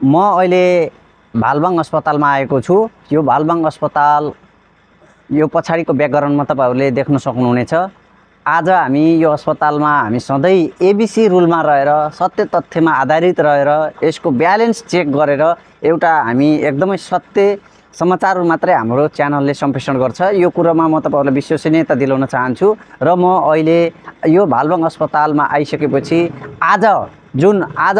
म अहिले भालबाङ अस्पतालमा आएको छु। यो भालबाङ अस्पताल यो पछाडिको ब्याकग्राउन्डमा तपाईहरुले देख्न सक्नुहुनेछ। आज हामी यो अस्पतालमा हामी सधैँ एबीसी रुलमा रहेर सत्य तथ्यमा आधारित रहेर यसको ब्यालेन्स चेक गरेर एउटा हामी एकदमै सत्य समाचारहरु मात्रै हाम्रो च्यानलले सम्प्रेषण गर्छ। यो कुरामा म तपाईहरुलाई विश्वसनीयता दिलाउन चाहन्छु र म अहिले यो भालबाङ अस्पतालमा आइसकेपछि आज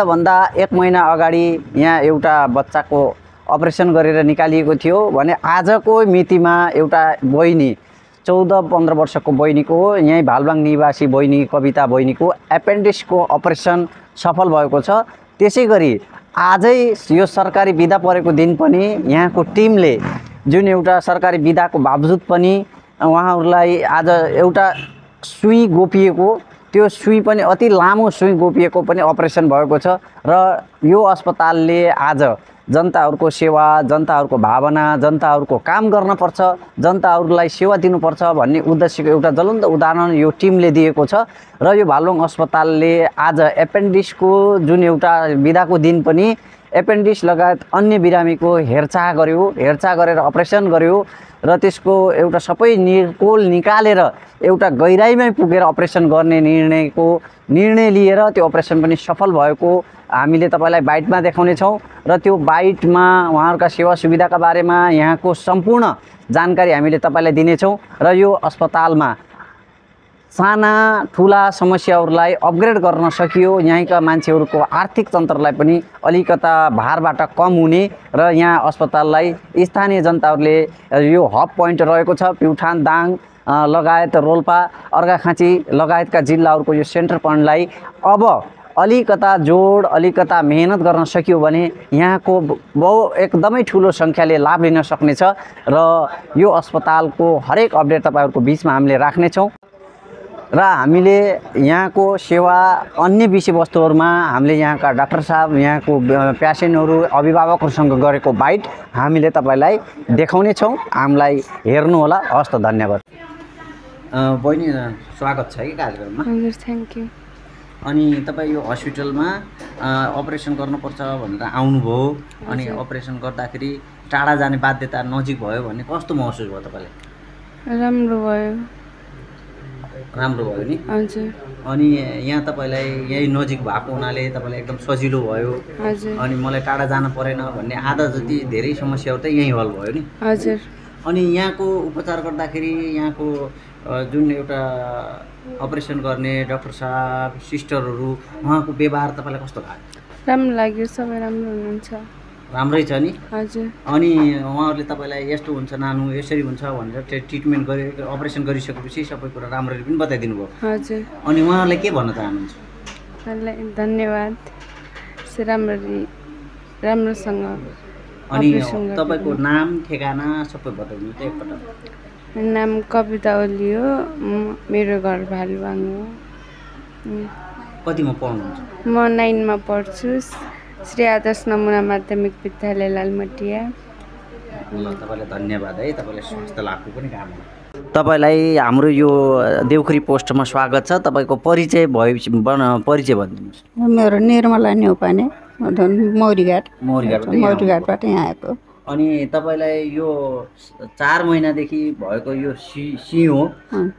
भन्दा 1 महिना अगाडि यहाँ एउटा बच्चाको अपरेसन गरेर निकालिएको थियो भने आजको मितिमा एउटा बहिनी 14-15 वर्षको बहिनीको यही भालबाङ निवासी बहिनी कविता बहिनीको एपेन्डिक्सको अपरेसन सफल भएको छ। त्यसैगरी आजै यो सरकारी बिदा परेको दिन पनि यहाँको टिमले जुन एउटा सरकारी बिदाको बावजुद पनि उहाँहरूलाई आज एउटा सुई गोपिएको त्यो सुई पनि अति लामो सुई गोपिएको पनि अपरेसन भएको छ र यो अस्पतालले आज जनताहरुको सेवा, जनताहरुको भावना, जनताहरुको काम गर्न पर्छ, जनताहरुलाई सेवा दिनुपर्छ भन्ने उद्देश्यको एउटा ज्वलन्त उदाहरण यो टिमले दिएको छ र यो भालबाङ अस्पतालले आज एपेन्डिक्सको जुन एउटा बिदाको दिन पनि एपेन्डिक्स लगायत अन्य बिरामीको हेरचाह गर्यो, हेरचाह गरेर अपरेसन गर्यो र त्यसको एउटा सबै निर्कोल निकालेर एउटा गहिराईमै पुगेर अपरेसन गर्ने निर्णय लिएर त्यो अपरेसन पनि सफल भएको हामीले तपाईलाई बाइटमा देखाउने छौं र त्यो बाइटमा उहाँहरुका सेवा सुविधाका बारेमा यहाँको सम्पूर्ण जानकारी हामीले तपाईलाई दिने छौं र यो अस्पतालमा साना ठूला समस्याहरुलाई अपग्रेड गर्न सकियो, यहाँका मान्छेहरुको आर्थिक तन्त्रलाई पनि अलिकता भारबाट कम हुने र यहाँ अस्पताललाई स्थानीय जनताहरुले यो हब पोइन्ट रहेको छ। प्युठान, दाङ लगायत रोल्पा, अर्घाखाँची लगायतका जिल्लाहरुको यो सेन्टर पोइन्टलाई अब अलिकता जोड अलिकता मेहनत गर्न सकियो भने यहाँको एकदमै ठूलो संख्याले लाभ लिन सक्नेछ र यो अस्पतालको हरेक अपडेट तपाईहरुको बीचमा हामीले राख्ने छौं र हामीले यहाँको सेवा अन्य विषयवस्तुहरुमा हामीले यहाँका डाक्टर साहब, यहाँको प्यासेन्टहरु, अभिभावकहरुसँग गरेको बाइट हामीले तपाईलाई देखाउने छौं। हामीलाई हेर्नु होला। हस्त धन्यवाद। बहिनी स्वागत छ है कार्यक्रममा। हजुर, थ्यांक यू। अनि तपाई यो हस्पिटलमा अपरेसन गर्नुपर्छ भनेर आउनुभयो अनि अपरेसन गर्दाखेरि टाढा जाने बाध्यता नजिक भयो भन्ने कस्तो महसुस भयो तपाईलाई? राम्रो भयो नि। हजुर। अनि यहाँ तपाईलाई यही नजिक भएको हुनाले तपाईलाई एकदम सजिलो भयो। हजुर। अनि मलाई टाढा जान परेन भन्ने आधा जति धेरै समस्याहरु त यही हल भयो नि। हजुर। अनि यहाँको उपचार गर्दाखेरि यहाँको जुन एउटा अपरेसन गर्ने डाक्टर साहब, सिस्टरहरु उहाँको व्यवहार तपाईलाई कस्तो लाग्यो? राम्रो लाग्यो, सबै राम्रो हुनुहुन्छ। राम्रै छ नि। हजुर। अनि उहाँहरुले तपाईलाई यस्तो हुन्छ नानु, यसरी हुन्छ भनेर ट्रिटमेन्ट गरे अपरेसन गरिसकेपछि सबै कुरा राम्ररी पनि बताइदिनु भयो। हजुर। अनि उहाँहरुले के भन्न चाहनुहुन्छ? उहाँलाई धन्यवाद। राम्रोसँग अनि तपाईको नाम, ठेगाना सबै बताउनु त एकपटक। नाम कविता ओली हो, मेरो घर भालबाङ हो। कतिमा पढ्नुहुन्छ? म 9 मा पढ्छु, श्री आदर्श नमुना माध्यमिक विद्यालय लालमटिया। ल तपाईलाई धन्यवाद है, तपाईलाई स्वास्थ्य लाभको पनि कामना। तपाईलाई हाम्रो यो देउखुरी पोस्टमा स्वागत छ। तपाईको परिचय भनिदिनुस्। मेरो निर्मला न्यौपाने, मौरीघाटबाट यहाँ आएको। अनि तपाईलाई यो 4 महिनादेखि भएको यो सी हो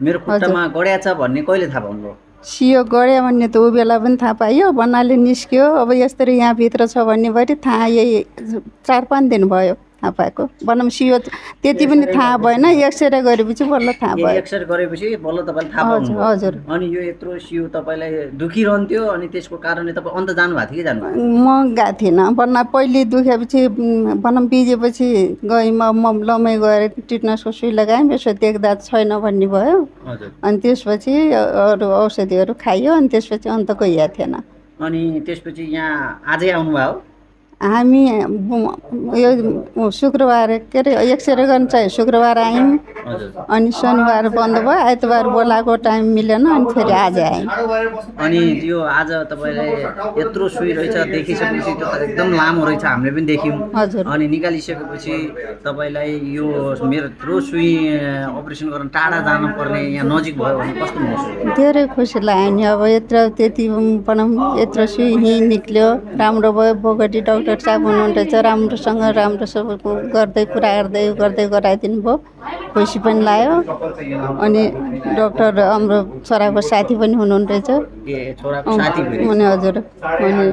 मेरो खुट्टामा गड्या छ भन्ने कहिले थाहा पाउनुभयो? सियो गड्या भन्ने त उ बेला पनि थाहा पाइयो, भन्नाले निस्क्यो। अब यस्तरी यहाँ भित्र छ भन्ने भरि थाहा यही 4-5 दिन भयो थाहा पाएको। भनौँ सियो त्यति पनि थाहा भएन, एक्सरे गरेपछि बल्ल थाहा भयो। एक्सरे गरेपछि बल्ल तपाईले थाहा पाउनुभयो? हजुर। अनि यो यत्रो सियो तपाईलाई दुखिरहन्थ्यो अनि त्यसको कारणले तपाई अन्त जानु भएको थियो कि जानु भएको? म गएको थिइनँ। भन्ना पहिले दुखेपछि भनौँ बिजेपछि गएँ, म लमै गएर टिटनसको सुई लगाएँ, यसो देख्दा छैन भन्ने भयो। अनि त्यसपछि अरू औषधिहरू खाइयो अनि त्यसपछि अन्त गइएको थिएन। अनि त्यसपछि यहाँ आजै आउनुभयो? हामी यो शुक्रबार के अरे एक्सरे गर्न चाहिँ शुक्रबार आयौँ अनि शनिबार बन्द भयो, आइतबार बोलाएको टाइम मिलेन अनि फेरि आज आयौँ। अनि यो आज तपाईलाई यत्रो सुई रहेछ देखिसकेपछि त्यो त एकदम लामो रहेछ, हामीले पनि देख्यौँ। हजुर। अनि निकालिसकेपछि तपाईलाई यो मेरो यत्रो सुई अपरेसन गर्न टाढा जानु पर्ने यहाँ नजिक भयो भने कस्तो महसुस? धेरै खुसी लाग्यो नि। अब यत्रो त्यति भनौँ यत्रो सुई यहीँ निक्ल्यो, राम्रो भयो। बोगटी डाक्टर डाक्टर साहब हुनुहुन्थेछ राम्रोसँग राम्रो सब गर्दै कुरा गर्दै गराइदिनु भयो खुसी पनि लाग्यो अनि डाक्टर हाम्रो छोराको साथी पनि हुनुहुन्थेछ अनि हजुर अनि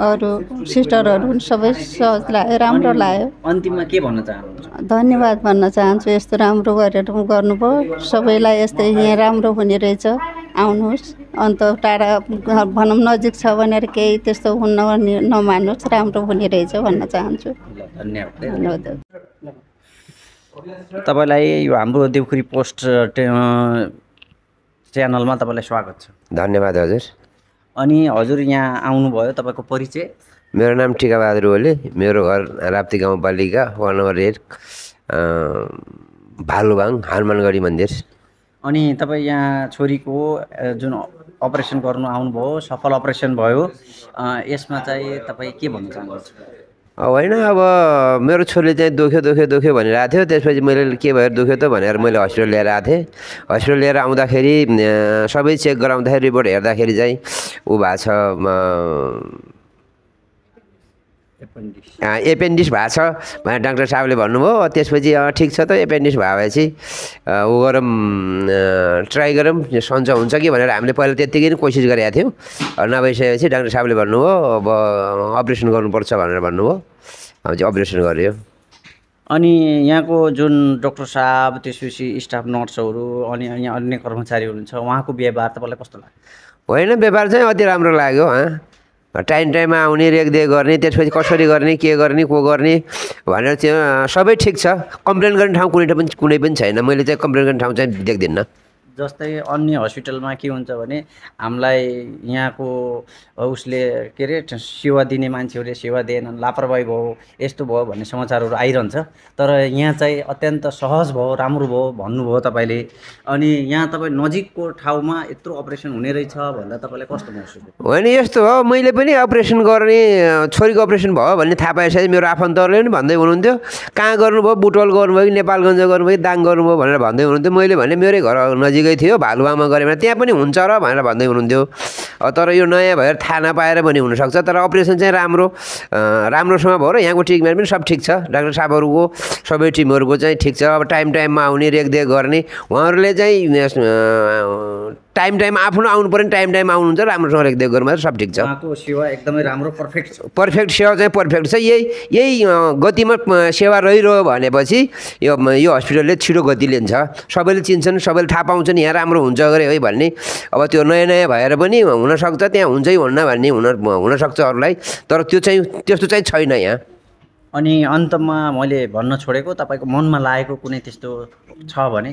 अरू सिस्टरहरू पनि सबै सहज लाग्यो राम्रो लाग्यो अन्तिममा के भन्न चाहनुहुन्छ धन्यवाद भन्न चाहन्छु यस्तो राम्रो गरेर गर्नुभयो सबैलाई यस्तै यहाँ राम्रो हुने रहेछ आउनुहोस् अन्त टाढा भनौँ नजिक छ भनेर केही त्यस्तो हुन नमान्नुहोस् राम्रो हुने रहेछ भन्न चाहन्छु धन्यवाद तपाईँलाई यो हाम्रो देउखुरी पोस्ट च्यानलमा तपाईँलाई स्वागत छ धन्यवाद हजुर अनि हजुर यहाँ आउनुभयो तपाईँको परिचय मेरो नाम टिकाबहादुर ओली मेरो घर राप्ती गाउँपालिका वार्ड नम्बर 1 भालुबाङ हनुमानगढी मन्दिर अनि तपाईँ यहाँ छोरीको जुन अपरेसन गर्नु आउनुभयो सफल अपरेसन भयो यसमा चाहिँ तपाईँ के भन्न चाहनुहुन्छ होइन अब मेरो छोरीले चाहिँ दुख्यो भनिरहेको थियो त्यसपछि मैले के भयो दुख्यो त भनेर मैले हस्पिटल लिएर आएको थिएँ हस्पिटल लिएर आउँदाखेरि सबै चेक गराउँदाखेरि रिपोर्ट हेर्दाखेरि चाहिँ ऊ भएको छ एपेन्डिक्स भएको छ भनेर डाक्टर साहबले भन्नुभयो त्यसपछि ठिक छ त एपेन्डिक्स भएपछि ऊ गरौँ ट्राई गरौँ सन्चो हुन्छ कि भनेर हामीले पहिला त्यत्तिकै नै कोसिस गरेका थियौँ नभइसकेपछि डाक्टर साहबले भन्नुभयो अब अपरेसन गर्नुपर्छ भनेर भन्नुभयो अब चाहिँ अपरेसन गर्यो अनि यहाँको जुन डाक्टर साहब त्यसपछि स्टाफ नर्सहरू अनि यहाँ अन्य कर्मचारी हुनुहुन्छ उहाँको व्यवहार तपाईँलाई कस्तो लाग्यो होइन व्यवहार चाहिँ अति राम्रो लाग्यो टाइममा आउने रेखदेख गर्ने त्यसपछि कसरी गर्ने के गर्ने को गर्ने भनेर चाहिँ सबै ठिक छ कम्प्लेन गर्ने ठाउँ कुनै पनि छैन मैले चाहिँ कम्प्लेन गर्ने ठाउँ चाहिँ देख्दिनँ जस्तै अन्य हस्पिटलमा के हुन्छ भने हामीलाई यहाँको उसले के अरे सेवा दिने मान्छेहरूले सेवा दिएनन् लापरवाही भयो यस्तो भयो भन्ने समाचारहरू आइरहन्छ तर यहाँ चाहिँ अत्यन्त सहज भयो राम्रो भयो भन्नुभयो तपाईँले अनि यहाँ तपाईँ नजिकको ठाउँमा यत्रो अपरेसन हुने रहेछ भन्दा तपाईँलाई कस्तो महसुस भयो होइन यस्तो हो मैले पनि अपरेसन गर्ने छोरीको अपरेसन भयो भन्ने थाहा पाएपछि मेरो आफन्तहरूले पनि भन्दै हुनुहुन्थ्यो कहाँ गर्नुभयो बुटवल गर्नुभयो कि नेपालगञ्ज गर्नुभयो कि दाङ गर्नुभयो भनेर भन्दै हुनुहुन्थ्यो मैले भने मेरै घर नजिकै थियो भालुवामा गऱ्यो भने त्यहाँ पनि हुन्छ र भनेर भन्दै हुनुहुन्थ्यो तर यो नयाँ भएर थाहा नपाएर पनि हुनसक्छ तर अपरेसन चाहिँ राम्रोसँग भयो र यहाँको ट्रिटमेन्ट पनि सब ठिक छ डाक्टर साहबहरूको सबै टिमहरूको चाहिँ ठिक छ अब टाइममा आउने रेखदेख गर्ने उहाँहरूले चाहिँ टाइम आफ्नो आउनु पर्ने टाइममा आउनुहुन्छ राम्रोसँग रेखदेख गर्नु सब ठिक छ उहाँको सेवा एकदमै राम्रो पर्फेक्ट सेवा चाहिँ पर्फेक्ट छ यही गतिमा सेवा रहिरह्यो भनेपछि यो हस्पिटलले छिटो गति लिन्छ सबैले चिन्छन् सबैले थाहा पाउँछन् यहाँ राम्रो हुन्छ गरे है भन्ने अब त्यो नयाँ भएर पनि हुनसक्छ त्यहाँ हुन्छै हुन्न भन्ने हुनसक्छ अरूलाई तर त्यो चाहिँ त्यस्तो चाहिँ छैन यहाँ अनि अन्तमा मैले भन्न छोडेको तपाईँको मनमा लागेको कुनै त्यस्तो छ भने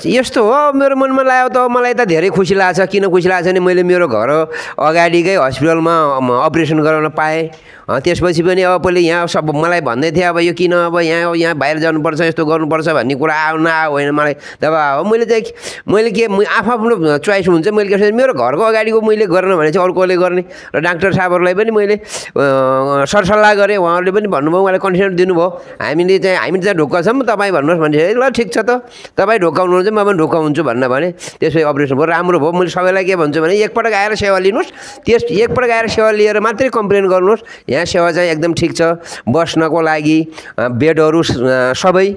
यस्तो हो मेरो मनमा लाग्यो त मलाई त धेरै खुसी लाग्छ किन खुसी लाग्छ भने मैले मेरो घर अगाडिकै हस्पिटलमा अपरेसन गराउन पाएँ त्यसपछि पनि अब पहिले यहाँ सब मलाई भन्दै थियो अब यो किन अब यहाँ बाहिर जानुपर्छ यस्तो गर्नुपर्छ भन्ने कुरा आयो होइन मलाई तब अब मैले के आफ्नो चोइस हुन्छ मैले के मेरो घरको अगाडिको मैले गर्न भने चाहिँ अर्कोले गर्ने र डाक्टर साहबहरूलाई पनि मैले सरसल्लाह गरेँ उहाँहरूले पनि भन्नुभयो उहाँले कन्फिडेन्स दिनुभयो हामी चाहिँ ढोका छौँ तपाईँ भन्नुहोस् भने ल ठिक छ त तपाईँ ढोकाउनुहुन्छ म पनि ढोकाउँछु भनेर भने त्यसपछि अपरेसन भयो राम्रो भयो मैले सबैलाई के भन्छु भने एकपटक आएर सेवा लिनुहोस् एकपटक आएर सेवा लिएर मात्रै कम्प्लेन गर्नुहोस् यहाँ सेवा चाहिँ एकदम ठिक छ बस्नको लागि बेडहरू सबै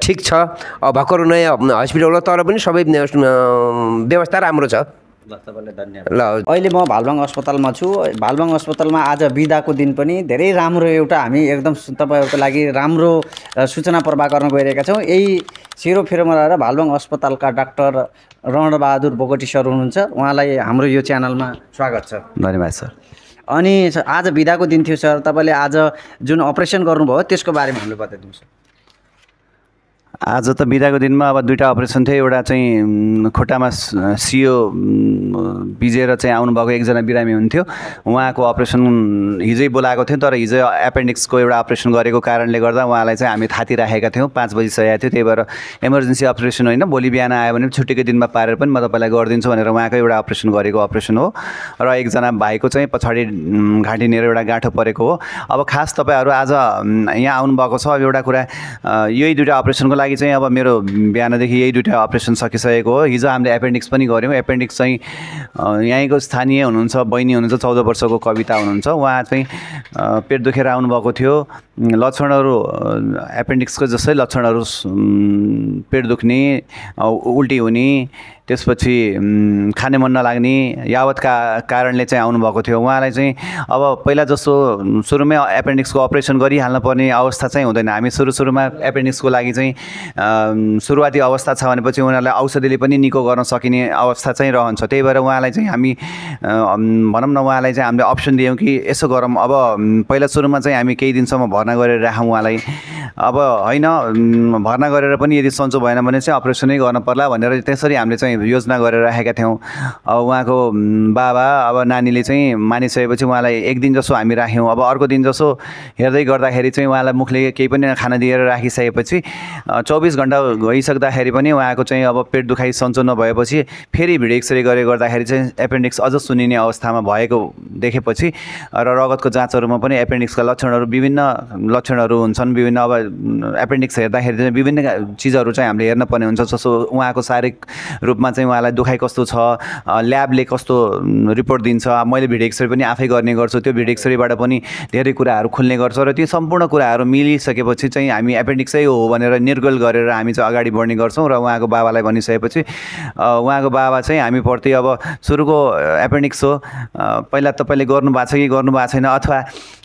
ठिक छ भर्खर नयाँ हस्पिटल हो तर पनि सबै व्यवस्था राम्रो छ ल अहिले म भालबाङ अस्पतालमा छु भालबाङ अस्पतालमा आज बिदाको दिन पनि धेरै राम्रो एउटा हामी एकदम तपाईँहरूको लागि राम्रो सूचना प्रवाह गर्न गइरहेका छौँ यही सेरोफेरोमा रहेर भालबाङ अस्पतालका डाक्टर रणबहादुर बोगटी सर हुनुहुन्छ उहाँलाई हाम्रो यो च्यानलमा स्वागत छ धन्यवाद सर अनि आज बिदाको दिन थियो सर तपाईँले आज जुन अपरेसन गर्नुभयो त्यसको बारेमा हामीले बताइदिनुहोस् आज त बिदाको दिनमा अब दुईवटा अपरेसन थियो एउटा चाहिँ खुट्टामा सियो भिजेर चाहिँ आउनुभएको एकजना बिरामी हुन्थ्यो उहाँको अपरेसन हिजै बोलाएको थियो तर हिजो एपेन्डिक्सको एउटा अपरेसन गरेको कारणले गर्दा उहाँलाई चाहिँ हामी थाती राखेका थियौँ 5 बजी सकेको थियो त्यही भएर इमर्जेन्सी अपरेसन होइन भोलि बिहान आयो भने छुट्टीको दिनमा पारेर पनि म तपाईँलाई गरिदिन्छु भनेर उहाँको एउटा अपरेसन गरेको अपरेसन हो र एकजना भाइको चाहिँ पछाडि घाँटीनिर एउटा गाँठो परेको हो अब खास तपाईँहरू आज यहाँ आउनुभएको छ अब एउटा कुरा यही दुईवटा अपरेसनको लागि लागि चाहिँ अब मेरो बिहानदेखि यही दुईवटा अपरेसन सकिसकेको हो। हिजो हामीले एपेन्डिक्स पनि गऱ्यौँ। एपेन्डिक्स चाहिँ यहीँको स्थानीय हुनुहुन्छ, बहिनी हुनुहुन्छ, 14 वर्षको कविता हुनुहुन्छ। उहाँ चाहिँ पेट दुखेर आउनुभएको थियो। लक्षणहरू एपेन्डिक्सको जस्तै लक्षणहरू, पेट दुख्ने, उल्टी हुने, त्यसपछि खाने मन नलाग्ने यावत कारणले चाहिँ आउनुभएको थियो। उहाँलाई चाहिँ अब पहिला जस्तो सुरुमै एपेन्डिक्सको अपरेसन गरिहाल्न पर्ने अवस्था चाहिँ हुँदैन। हामी सुरुमा एपेन्डिक्सको लागि चाहिँ सुरुवाती अवस्था छ भनेपछि उनीहरूलाई औषधिले पनि निको गर्न सकिने अवस्था चाहिँ रहन्छ। त्यही भएर उहाँलाई चाहिँ हामी भनौँ न, उहाँलाई चाहिँ हामीले अप्सन दियौँ कि यसो गरौँ। अब पहिला सुरुमा चाहिँ हामी केही दिनसम्म भर्ना गरेर राखौँ उहाँलाई। अब होइन, भर्ना गरेर पनि यदि सन्चो भएन भने चाहिँ अपरेसनै गर्न पर्ला भनेर त्यसरी हामीले चाहिँ योजना गरेर राखेका थियौँ। अब उहाँको बाबा अब नानीले चाहिँ मानिसकेपछि उहाँलाई एक दिन जसो हामी राख्यौँ। अब अर्को दिन जसो हेर्दै गर्दाखेरि चाहिँ उहाँलाई मुखले केही पनि खाना दिएर राखिसकेपछि 24 घन्टा गइसक्दाखेरि पनि उहाँको चाहिँ अब पेट दुखाइ सन्चो नभएपछि फेरि भिडियो एक्सरे गर्दाखेरि चाहिँ एपेन्डिक्स अझ सुनिने अवस्थामा भएको देखेपछि र रगतको जाँचहरूमा पनि एपेन्डिक्सका लक्षणहरू, विभिन्न लक्षणहरू हुन्छन्। विभिन्न अब एपेन्डिक्स हेर्दाखेरि चाहिँ विभिन्न चिजहरू चाहिँ हामीले हेर्न पर्ने हुन्छ। जस्तो उहाँको शारीरिक रूपमा चाहिँ उहाँलाई दुखाइ कस्तो छ, ल्याबले कस्तो रिपोर्ट दिन्छ। मैले भिडियो एक्सरे पनि आफै गर्ने गर्छु। त्यो भिडियो एक्सरेबाट पनि धेरै कुराहरू खुल्ने गर्छ र त्यो सम्पूर्ण कुराहरू मिलिसकेपछि चाहिँ हामी एपेन्डिक्सै हो भनेर निर्गोल गरेर हामी चाहिँ अगाडि बढ्ने गर्छौँ। र उहाँको बाबालाई भनिसकेपछि उहाँको बाबा चाहिँ हामीप्रति अब सुरुको एपेन्डिक्स हो, पहिला तपाईँले गर्नुभएको छ कि गर्नुभएको छैन, अथवा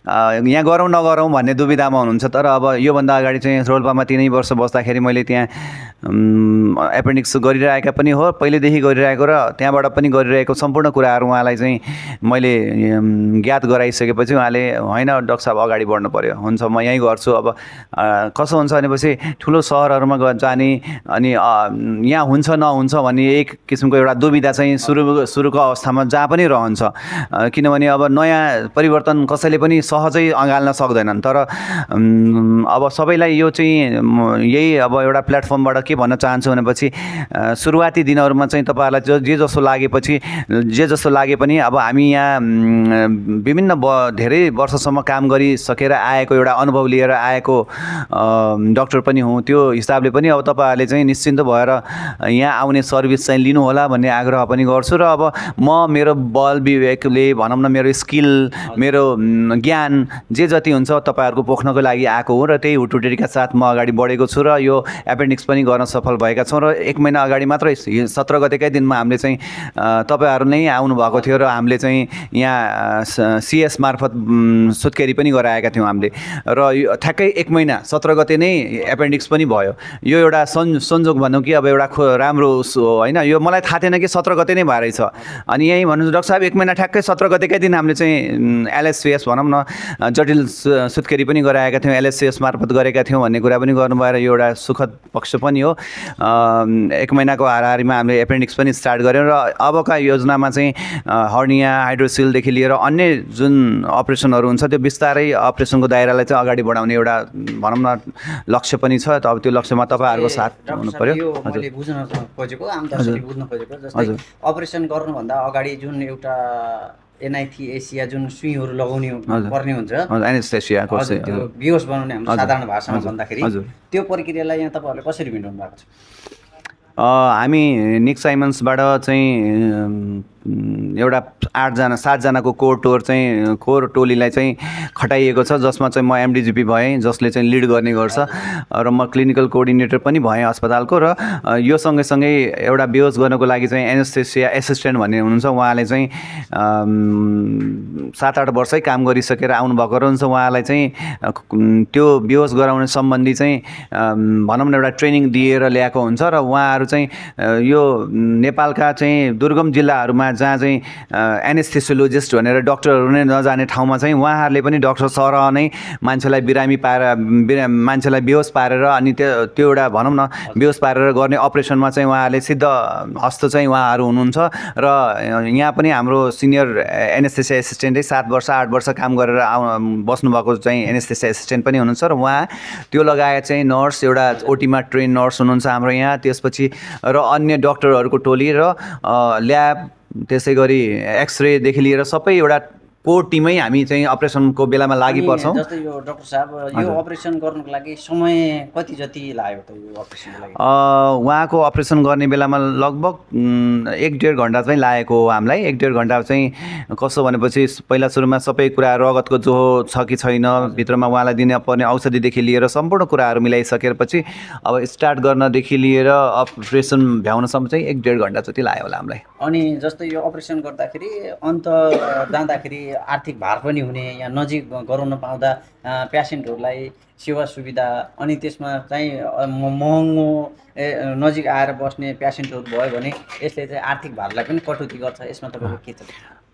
यहाँ गरौँ नगरौँ भन्ने दुविधामा हुनुहुन्छ। तर अब योभन्दा अगाडि चाहिँ रोल्पामा 3 वर्ष बस्दाखेरि मैले त्यहाँ एपेन्डिक्स गरिरहेका पनि हो, पहिलेदेखि गरिरहेको र त्यहाँबाट पनि गरिरहेको सम्पूर्ण कुराहरू उहाँलाई चाहिँ मैले ज्ञात गराइसकेपछि उहाँले होइन डाक्टर साहब अगाडि बढ्नु पऱ्यो, हुन्छ म यहीँ गर्छु। अब कसो हुन्छ भनेपछि ठुलो सहरहरूमा जाने अनि यहाँ हुन्छ नहुन्छ भन्ने एक किसिमको एउटा दुविधा चाहिँ सुरुको अवस्थामा जहाँ पनि रहन्छ। किनभने अब नयाँ परिवर्तन कसैले पनि सहजै अँगाल्न सक्दैनन्। तर अब सबैलाई यो चाहिँ यही अब एउटा प्लेटफर्मबाट के भन्न चाहन्छु भनेपछि सुरुवाती दिनहरूमा चाहिँ तपाईँहरूलाई जे जस्तो लागे पनि अब हामी यहाँ विभिन्न धेरै वर्षसम्म काम गरिसकेर आएको एउटा अनुभव लिएर आएको डाक्टर पनि हुँ। त्यो हिसाबले पनि अब तपाईँहरूले चाहिँ निश्चिन्त भएर यहाँ आउने सर्भिस चाहिँ लिनुहोला भन्ने आग्रह पनि गर्छु। र अब म मेरो बल विवेकले भनौँ न, मेरो स्किल, मेरो ज्ञान जे जति हुन्छ तपाईँहरूको पोख्नको लागि आएको हो र त्यही हुटुटेरीका साथ म अगाडि बढेको छु। र यो एपेन्डिक्स पनि गर्न सफल भएका छौँ। र 1 महिना अगाडि मात्रै 17 गतेकै दिनमा हामीले चाहिँ तपाईँहरू नै आउनुभएको थियो र हामीले चाहिँ यहाँ सिएस मार्फत सुत्केरी पनि गराएका थियौँ हामीले। र यो ठ्याक्कै 1 महिना 17 गते नै एपेन्डिक्स पनि भयो। यो एउटा संजोग भनौँ कि अब एउटा राम्रो होइन, यो मलाई थाहा थिएन कि 17 गते नै भएरै छ। अनि यहीँ भन्नु डाक्टर साहब 1 महिना ठ्याक्कै 17 गतेकै दिन हामीले चाहिँ एलएससिएस भनौँ न, जटिल सुत्केरी पनि गराएका थियौँ, एलएससिएस मार्फत गरेका थियौँ भन्ने कुरा पनि गर्नुभयो। र यो एउटा सुखद पक्ष पनि हो। 1 महिनाको हाराहारीमा हामीले एपेन्डिक्स पनि स्टार्ट गऱ्यौँ र अबका योजनामा चाहिँ हर्निया, हाइड्रोसिलदेखि लिएर अन्य जुन अपरेसनहरू हुन्छ त्यो बिस्तारै अपरेसनको दायरालाई चाहिँ अगाडि बढाउने एउटा भनौँ न लक्ष्य पनि छ। अब त्यो लक्ष्यमा तपाईँहरूको साथ हुनु पर्यो। मैले बुझ्न खोजेको, आम दर्शकले बुझ्न खोजेको जस्तै अपरेसन गर्नुभन्दा अगाडि जुन एउटा एनाइथिएसिया जुन सुईहरू लगाउने पर्ने हुन्छ, एनेस्थेसियाको त्यो बेहोस बनाउने हाम्रो साधारण भाषामा भन्दाखेरि त्यो प्रक्रियालाई यहाँ तपाईँहरूले कसरी भिन्डाउनु भएको छ? हामी निक साइमन्सबाट चाहिँ एउटा 7जनाको कोर टोलीलाई चाहिँ खटाइएको छ, जसमा चाहिँ म एमडिजिपी भएँ, जसले चाहिँ लिड गर्ने गर्छ। र म क्लिनिकल कोअर्डिनेटर पनि भएँ अस्पतालको। र यो सँगै एउटा बेहोस गर्नको लागि चाहिँ एनेस्थेसिया एसिस्टेन्ट भन्ने हुनुहुन्छ, उहाँले चाहिँ 7-8 वर्षै काम गरिसकेर आउनुभएको रहन्छ। उहाँलाई चाहिँ त्यो बेहोस गराउने सम्बन्धी चाहिँ भनौँ न एउटा ट्रेनिङ दिएर ल्याएको हुन्छ। र उहाँहरू चाहिँ यो नेपालका चाहिँ दुर्गम जिल्लाहरूमा जहाँ चाहिँ एनेस्थेसियोलोजिस्ट भनेर डक्टरहरू नै नजाने ठाउँमा चाहिँ उहाँहरूले पनि डक्टर सरह नै मान्छेलाई बिरामी पारेर मान्छेलाई बेहोस पारेर अनि त्यो एउटा भनौँ न बेहोस पारेर गर्ने अपरेसनमा चाहिँ उहाँहरूले सिद्ध हस्त चाहिँ उहाँहरू हुनुहुन्छ। र यहाँ पनि हाम्रो सिनियर एनेस्थेसिया एसिस्टेन्टै 7 वर्ष 8 वर्ष काम गरेर बस्नुभएको चाहिँ एनेस्थेसिया एसिस्टेन्ट पनि हुनुहुन्छ। र उहाँ त्यो लगायत चाहिँ नर्स, एउटा ओटीमा ट्रेन नर्स हुनुहुन्छ हाम्रो यहाँ, त्यसपछि र अन्य डक्टरहरूको टोली र ल्याब, त्यसै गरी एक्सरेदेखि लिएर सबै एउटा कोर टिमै हामी चाहिँ अपरेसनको बेलामा लागि पर्छौँ। जस्तै यो डाक्टर साहब यो अपरेसन गर्नुको लागि समय कति जति लाग्यो त यो अपरेसनको लागि? उहाँको अपरेसन गर्ने बेलामा लगभग 1-1.5 घन्टा चाहिँ लागेको हो हामीलाई। 1-1.5 घन्टा चाहिँ कसो भनेपछि पहिला सुरुमा सबै कुरा रगतको जोहो छ कि छैन, भित्रमा उहाँलाई दिने पर्ने औषधिदेखि लिएर सम्पूर्ण कुराहरू मिलाइसकेपछि अब स्टार्ट गर्नदेखि लिएर अपरेसन भ्याउनसम्म चाहिँ 1-1.5 घन्टा जति लाग्यो होला हामीलाई। अनि जस्तै यो अपरेसन गर्दाखेरि अन्त जाँदाखेरि आर्थिक भार पनि हुने, यहाँ नजिक गराउन पाउँदा पेसेन्टहरूलाई सेवा सुविधा, अनि त्यसमा चाहिँ महँगो नजिक आएर बस्ने पेसेन्टहरू भयो भने यसले चाहिँ आर्थिक भारलाई पनि कटौती गर्छ। यसमा तपाईँको के छ?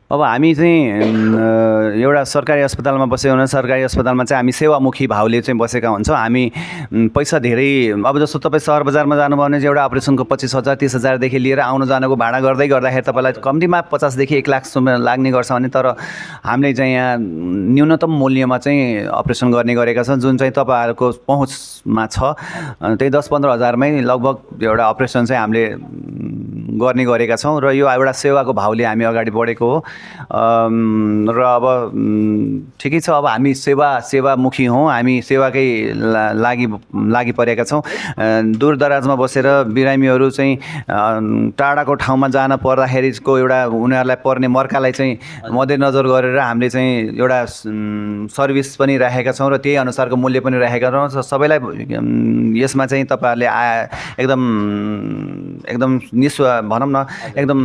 अब हामी चाहिँ एउटा सरकारी अस्पतालमा बसेको हुनाले सरकारी अस्पतालमा चाहिँ हामी सेवामुखी भावले चाहिँ बसेका हुन्छौँ। हामी पैसा धेरै, अब जस्तो तपाईँ सहर बजारमा जानुभयो भने चाहिँ एउटा अपरेसनको 25,000 30,000देखि लिएर आउनु जानुको भाडा गर्दै गर्दाखेरि तपाईँलाई कम्तीमा 50,000देखि 1,00,000 लाग्ने गर्छ भने, तर हामीले चाहिँ यहाँ न्यूनतम मूल्यमा चाहिँ अपरेसन गर्ने गरेका छौँ, जुन चाहिँ तपाईँहरूको पहुँचमा छ। त्यही 10-15 हजारमै लगभग एउटा अपरेसन चाहिँ हामीले गर्ने गरेका छौँ र यो एउटा सेवाको भावले हामी अगाडि बढेको हो। र अब ठिकै छ, अब हामी सेवामुखी हौँ, हामी सेवाकै लागि परेका छौँ। दूरदराजमा बसेर बिरामीहरू चाहिँ टाढाको ठाउँमा जान पर्दाखेरिको एउटा उनीहरूलाई पर्ने मर्कालाई चाहिँ मध्यनजर गरेर हामीले चाहिँ एउटा सर्भिस पनि राखेका छौँ र त्यही अनुसारको मूल्य पनि राखेका छौँ। सबैलाई यसमा चाहिँ तपाईँहरूले एकदम भनौँ न एकदम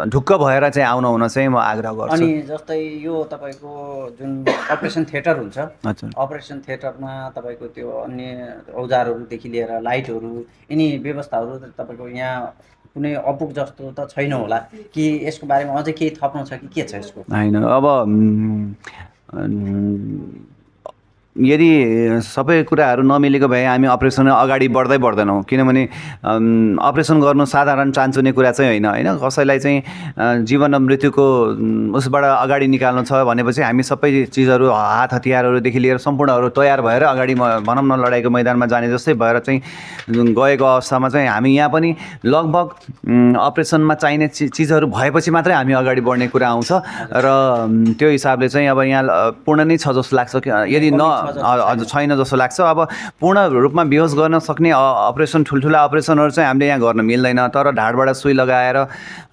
ढुक्क भएर चाहिँ आउनुहुन चाहिँ म आग्रह गर्छु। अनि जस्तै यो तपाईँको जुन अपरेसन थिएटर हुन्छ, हजुर, अपरेसन थिएटरमा तपाईँको त्यो अन्य औजारहरूदेखि लिएर लाइटहरू, यिनी व्यवस्थाहरू तपाईँको यहाँ कुनै अपुग जस्तो त छैन होला कि? यसको बारेमा अझै केही थप्नु छ कि के छ यसको? होइन, अब यदि सबै कुराहरू नमिलेको भए हामी अपरेसन अगाडि बढ्दैनौँ। किनभने अपरेसन गर्नु साधारण चान्चुने कुरा चाहिँ होइन। कसैलाई चाहिँ जीवन र मृत्युको उसबाट अगाडि निकाल्नु छ भनेपछि हामी सबै चिजहरू, हात हतियारहरूदेखि लिएर सम्पूर्णहरू तयार भएर अगाडि भनौँ न लडाइँको मैदानमा जाने जस्तै भएर चाहिँ गएको अवस्थामा चाहिँ हामी यहाँ पनि लगभग अपरेसनमा चाहिने चिजहरू भएपछि मात्रै हामी अगाडि बढ्ने कुरा आउँछ र त्यो हिसाबले चाहिँ अब यहाँ पूर्ण नै छ जस्तो लाग्छ। यदि छैन जस्तो लाग्छ। अब पूर्ण रूपमा बेहोस गर्न सक्ने अपरेसन, ठुल्ठुला अपरेसनहरू चाहिँ हामीले यहाँ गर्न मिल्दैन, तर ढाडबाट सुई लगाएर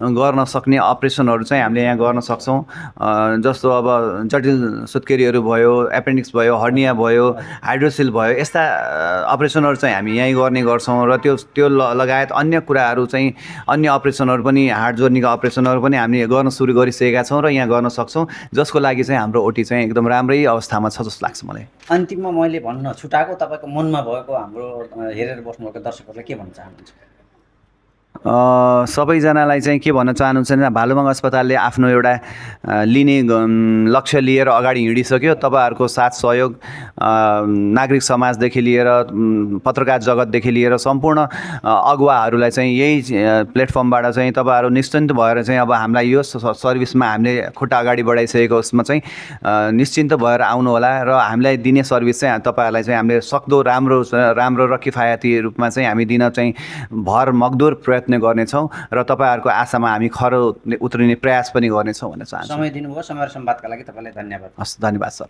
गर्न सक्ने अपरेसनहरू चाहिँ हामीले यहाँ गर्न सक्छौँ। जस्तो अब जटिल सुत्केरीहरू भयो, एपेन्डिक्स भयो, हर्निया भयो, हाइड्रोसिल भयो, यस्ता अपरेसनहरू चाहिँ हामी यहीँ गर्ने गर्छौँ। र त्यो लगायत अन्य कुराहरू चाहिँ अन्य अपरेसनहरू पनि, हार्ट जोर्नीको अपरेसनहरू पनि हामीले गर्न सुरु गरिसकेका छौँ र यहाँ गर्न सक्छौँ, जसको लागि चाहिँ हाम्रो ओटी चाहिँ एकदम राम्रै अवस्थामा छ जस्तो लाग्छ मलाई। अन्तिममा मैले भन्न छुटाएको तपाईँको मनमा भएको हाम्रो हेरेर बस्नुभएको दर्शकहरूलाई के भन्न चाहनुहुन्छ? सबैजनालाई चाहिँ के भन्न चाहनुहुन्छ भने भालुवाङ अस्पतालले आफ्नो एउटा लिने लक्ष्य लिएर अगाडि हिँडिसक्यो। तपाईँहरूको साथ सहयोग नागरिक समाजदेखि लिएर पत्रकार जगतदेखि लिएर सम्पूर्ण अगुवाहरूलाई चाहिँ यही प्लेटफर्मबाट चाहिँ तपाईँहरू निश्चिन्त भएर चाहिँ अब हामीलाई यो सर्भिसमा हामीले खुट्टा अगाडि बढाइसकेको उसमा चाहिँ निश्चिन्त भएर आउनु होला र हामीलाई दिने सर्भिस चाहिँ तपाईँहरूलाई चाहिँ हामीले सक्दो राम्रो र किफायती रूपमा चाहिँ हामी दिन चाहिँ भर मगदुर प्रयत्न गर्नेछौँ र तपाईँहरूको आशामा हामी खरो उत्रिने प्रयास पनि गर्नेछौँ भन्न चाहन्छु। समय दिनुभयो, समय र संवादका लागि तपाईँलाई धन्यवाद। हस्, धन्यवाद सर।